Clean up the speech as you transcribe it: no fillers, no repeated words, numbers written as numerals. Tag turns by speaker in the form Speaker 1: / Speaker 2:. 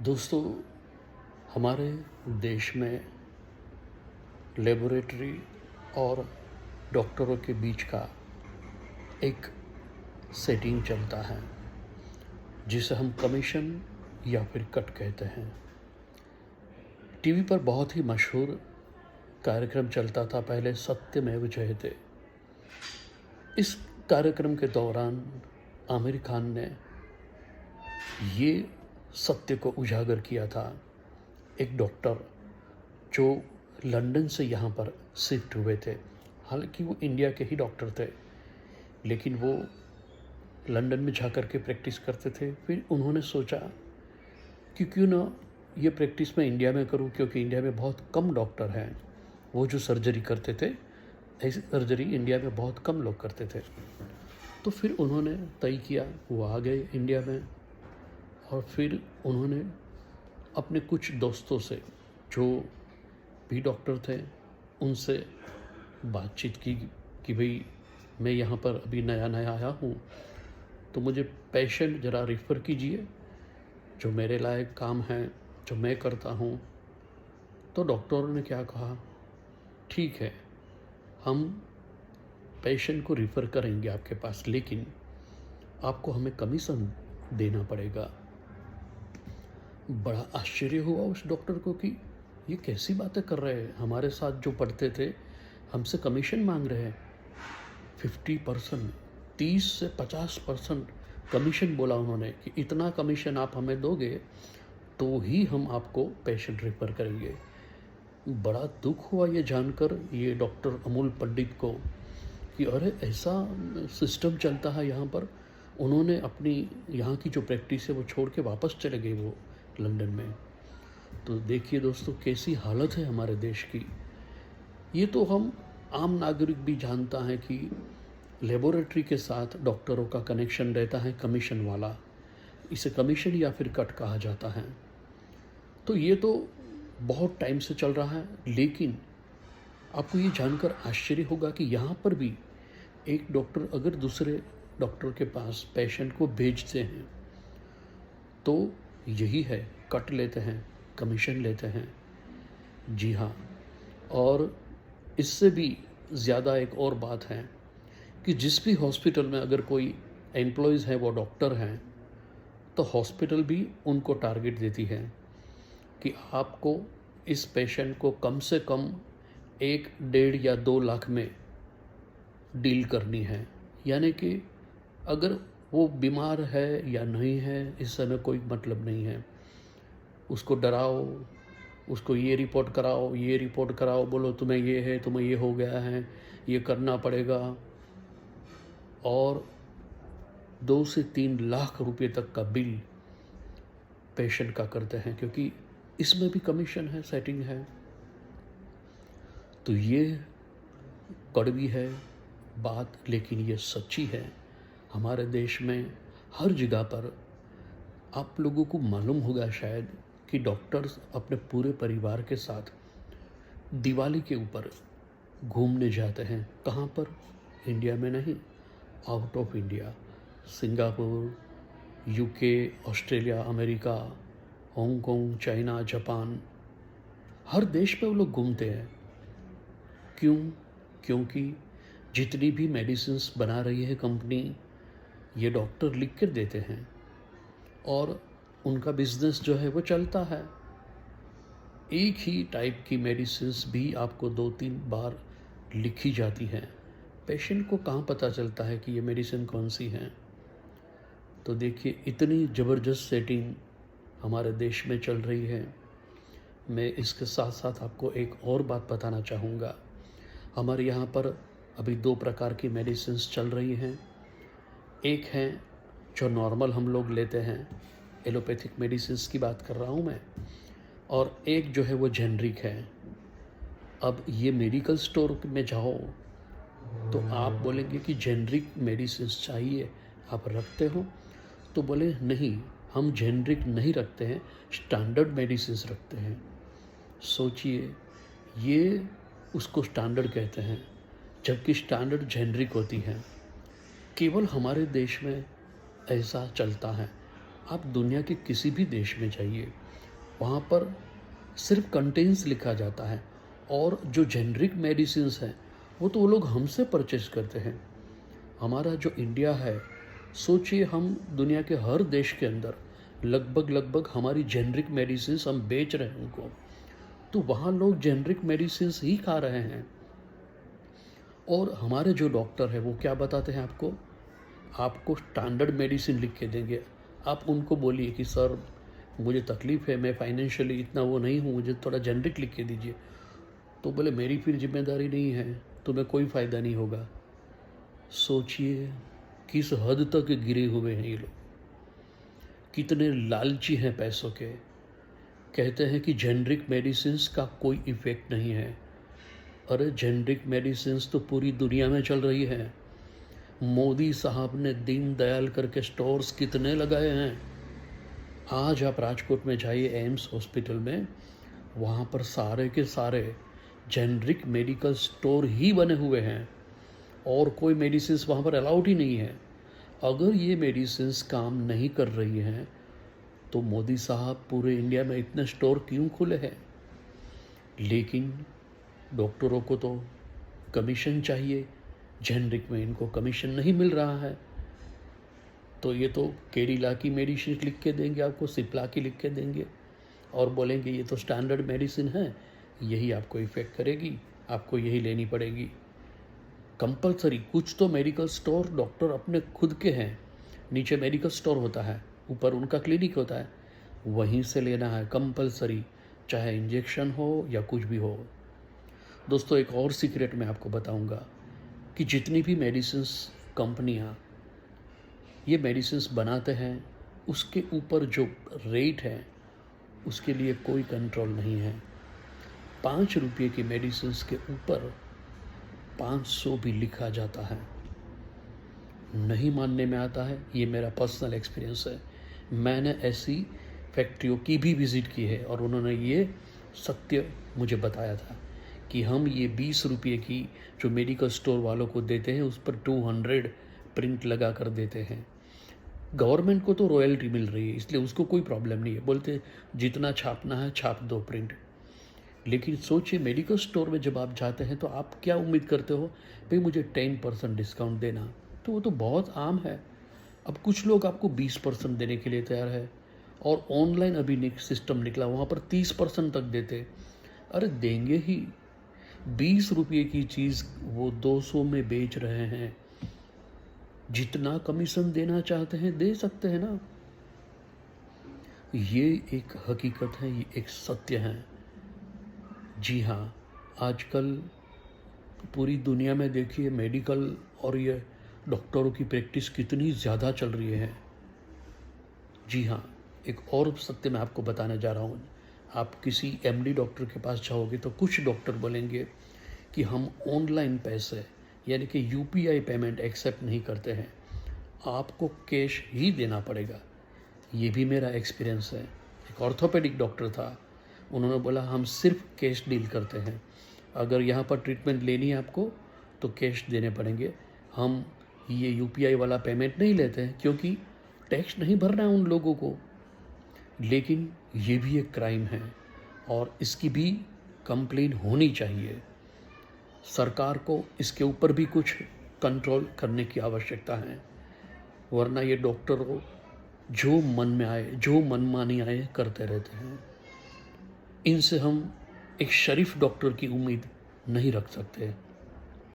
Speaker 1: दोस्तों, हमारे देश में लेबोरेटरी और डॉक्टरों के बीच का एक सेटिंग चलता है जिसे हम कमीशन या फिर कट कहते हैं। टीवी पर बहुत ही मशहूर कार्यक्रम चलता था पहले, सत्यमेव जयते। इस कार्यक्रम के दौरान आमिर खान ने ये सत्य को उजागर किया था। एक डॉक्टर जो लंदन से यहाँ पर शिफ्ट हुए थे, हालांकि वो इंडिया के ही डॉक्टर थे, लेकिन वो लंदन में जा कर के प्रैक्टिस करते थे। फिर उन्होंने सोचा कि क्यों ना ये प्रैक्टिस मैं इंडिया में करूं, क्योंकि इंडिया में बहुत कम डॉक्टर हैं। वो जो सर्जरी करते थे, ऐसी सर्जरी इंडिया में बहुत कम लोग करते थे। तो फिर उन्होंने तय किया, वो आ गए इंडिया में, और फिर उन्होंने अपने कुछ दोस्तों से जो भी डॉक्टर थे उनसे बातचीत की कि भाई मैं यहाँ पर अभी नया नया आया हूँ, तो मुझे पेशेंट ज़रा रेफ़र कीजिए जो मेरे लायक काम है, जो मैं करता हूँ। तो डॉक्टरों ने क्या कहा, ठीक है, हम पेशेंट को रेफ़र करेंगे आपके पास, लेकिन आपको हमें कमीशन देना पड़ेगा। बड़ा आश्चर्य हुआ उस डॉक्टर को कि ये कैसी बातें कर रहे हैं, हमारे साथ जो पढ़ते थे हमसे कमीशन मांग रहे हैं। 50%, 30 से 50% कमीशन बोला उन्होंने कि इतना कमीशन आप हमें दोगे तो ही हम आपको पेशेंट रेफर करेंगे। बड़ा दुख हुआ ये जानकर ये डॉक्टर अमूल पंडित को कि अरे ऐसा सिस्टम चलता है यहाँ पर। उन्होंने अपनी यहाँ की जो प्रैक्टिस है वो छोड़ के वापस चले गए वो लंदन में। तो देखिए दोस्तों, कैसी हालत है हमारे देश की। ये तो हम आम नागरिक भी जानता है कि लेबोरेटरी के साथ डॉक्टरों का कनेक्शन रहता है कमीशन वाला। इसे कमीशन या फिर कट कहा जाता है। तो ये तो बहुत टाइम से चल रहा है, लेकिन आपको ये जानकर आश्चर्य होगा कि यहाँ पर भी एक डॉक्टर अगर दूसरे डॉक्टर के पास पेशेंट को भेजते हैं तो यही है, कट लेते हैं, कमीशन लेते हैं। जी हाँ, और इससे भी ज़्यादा एक और बात है कि जिस भी हॉस्पिटल में अगर कोई एम्प्लॉइज़ हैं वो डॉक्टर हैं, तो हॉस्पिटल भी उनको टारगेट देती है कि आपको इस पेशेंट को कम से कम 1, 1.5 या 2 लाख में डील करनी है। यानी कि अगर वो बीमार है या नहीं है इस समय कोई मतलब नहीं है। उसको डराओ, उसको ये रिपोर्ट कराओ, ये रिपोर्ट कराओ, बोलो तुम्हें ये है, तुम्हें ये हो गया है, ये करना पड़ेगा, और 2 से 3 लाख रुपए तक का बिल पेशेंट का करते हैं, क्योंकि इसमें भी कमीशन है, सेटिंग है। तो ये कड़वी है बात, लेकिन ये सच्ची है। हमारे देश में हर जगह पर आप लोगों को मालूम होगा शायद कि डॉक्टर्स अपने पूरे परिवार के साथ दिवाली के ऊपर घूमने जाते हैं। कहाँ पर? इंडिया में नहीं, out of India. Singapore, UK, Australia, America, Hong Kong, China, Japan, हर देश में वो लोग घूमते हैं। क्यों? क्योंकि जितनी भी मेडिसिन्स बना रही है कंपनी, ये डॉक्टर लिख कर देते हैं और उनका बिजनेस जो है वो चलता है। एक ही टाइप की मेडिसिन्स भी आपको 2-3 बार लिखी जाती हैं। पेशेंट को कहाँ पता चलता है कि ये मेडिसिन कौन सी है? तो देखिए, इतनी ज़बरदस्त सेटिंग हमारे देश में चल रही है। मैं इसके साथ साथ आपको एक और बात बताना चाहूँगा। हमारे यहाँ पर अभी 2 प्रकार की मेडिसिन्स चल रही हैं। एक है जो नॉर्मल हम लोग लेते हैं, एलोपैथिक मेडिसिन्स की बात कर रहा हूँ मैं, और एक जो है वो जेनरिक है। अब ये मेडिकल स्टोर में जाओ तो आप बोलेंगे कि जेनरिक मेडिसिन्स चाहिए, आप रखते हो? तो बोले नहीं, हम जेनरिक नहीं रखते हैं, स्टैंडर्ड मेडिसिन्स रखते हैं। सोचिए, ये उसको स्टैंडर्ड कहते हैं, जबकि स्टैंडर्ड जेनरिक होती है। केवल हमारे देश में ऐसा चलता है। आप दुनिया के किसी भी देश में जाइए, वहाँ पर सिर्फ कंटेंट्स लिखा जाता है, और जो जेनरिक मेडिसिन्स हैं वो तो वो लोग हमसे परचेज करते हैं। हमारा जो इंडिया है, सोचिए हम दुनिया के हर देश के अंदर लगभग हमारी जेनरिक मेडिसिन्स हम बेच रहे हैं उनको, तो वहाँ लोग जेनरिक मेडिसिन्स ही खा रहे हैं। और हमारे जो डॉक्टर है वो क्या बताते हैं आपको, आपको स्टैंडर्ड मेडिसिन लिख के देंगे। आप उनको बोलिए कि सर मुझे तकलीफ़ है, मैं फाइनेंशियली इतना वो नहीं हूँ, मुझे थोड़ा जेनरिक लिख के दीजिए, तो बोले मेरी फिर जिम्मेदारी नहीं है, तुम्हें कोई फ़ायदा नहीं होगा। सोचिए किस हद तक गिरे हुए हैं ये लोग, कितने लालची हैं पैसों के। कहते हैं कि जेनरिक मेडिसिन्स का कोई इफ़ेक्ट नहीं है। अरे जेनरिक मेडिसिन्स तो पूरी दुनिया में चल रही है। मोदी साहब ने दीनदयाल करके स्टोर्स कितने लगाए हैं। आज आप राजकोट में जाइए एम्स हॉस्पिटल में, वहाँ पर सारे के सारे जेनरिक मेडिकल स्टोर ही बने हुए हैं, और कोई मेडिसिन्स वहाँ पर अलाउड ही नहीं है। अगर ये मेडिसिन्स काम नहीं कर रही हैं तो मोदी साहब पूरे इंडिया में इतने स्टोर क्यों खुले हैं। लेकिन डॉक्टरों को तो कमीशन चाहिए, जेनरिक में इनको कमीशन नहीं मिल रहा है, तो ये तो केडिला की मेडिसिन लिख के देंगे आपको, सिप्ला की लिख के देंगे, और बोलेंगे ये तो स्टैंडर्ड मेडिसिन है, यही आपको इफ़ेक्ट करेगी, आपको यही लेनी पड़ेगी। कंपलसरी कुछ तो मेडिकल स्टोर डॉक्टर अपने खुद के हैं, नीचे मेडिकल स्टोर होता है, ऊपर उनका क्लिनिक होता है, वहीं से लेना है कंपलसरी, चाहे इंजेक्शन हो या कुछ भी हो। दोस्तों एक और सीक्रेट मैं आपको बताऊंगा कि जितनी भी मेडिसिन्स कंपनियां ये मेडिसिन्स बनाते हैं, उसके ऊपर जो रेट है उसके लिए कोई कंट्रोल नहीं है। 5 रुपये की मेडिसिन्स के ऊपर 500 भी लिखा जाता है। नहीं मानने में आता है, ये मेरा पर्सनल एक्सपीरियंस है। मैंने ऐसी फैक्ट्रियों की भी विज़िट की है और उन्होंने ये सत्य मुझे बताया था कि हम ये 20 रुपये की जो मेडिकल स्टोर वालों को देते हैं उस पर 200 प्रिंट लगा कर देते हैं। गवर्नमेंट को तो रॉयल्टी मिल रही है, इसलिए उसको कोई प्रॉब्लम नहीं है, बोलते जितना छापना है छाप दो प्रिंट। लेकिन सोचिए मेडिकल स्टोर में जब आप जाते हैं तो आप क्या उम्मीद करते हो, भाई मुझे 10% डिस्काउंट देना, तो वो तो बहुत आम है। अब कुछ लोग आपको 20% देने के लिए तैयार है, और ऑनलाइन अभी सिस्टम निकला वहाँ पर 30% तक देते। अरे देंगे ही, 20 रुपये की चीज़ वो 200 में बेच रहे हैं। जितना कमीशन देना चाहते हैं दे सकते हैं ना। ये एक हकीकत है, ये एक सत्य है। जी हाँ, आजकल पूरी दुनिया में देखिए मेडिकल और ये डॉक्टरों की प्रैक्टिस कितनी ज़्यादा चल रही है। जी हाँ, एक और सत्य मैं आपको बताने जा रहा हूँ। आप किसी एमडी डॉक्टर के पास जाओगे तो कुछ डॉक्टर बोलेंगे कि हम ऑनलाइन पैसे यानी कि यूपीआई पेमेंट एक्सेप्ट नहीं करते हैं, आपको कैश ही देना पड़ेगा। ये भी मेरा एक्सपीरियंस है। एक ऑर्थोपेडिक डॉक्टर था, उन्होंने बोला हम सिर्फ कैश डील करते हैं, अगर यहाँ पर ट्रीटमेंट लेनी है आपको तो कैश देने पड़ेंगे, हम ये यूपीआई वाला पेमेंट नहीं लेते हैं, क्योंकि टैक्स नहीं भरना है उन लोगों को। लेकिन ये भी एक क्राइम है और इसकी भी कंप्लेन होनी चाहिए। सरकार को इसके ऊपर भी कुछ कंट्रोल करने की आवश्यकता है, वरना ये डॉक्टर को जो मन में आए, जो मनमानी आए करते रहते हैं। इनसे हम एक शरीफ डॉक्टर की उम्मीद नहीं रख सकते।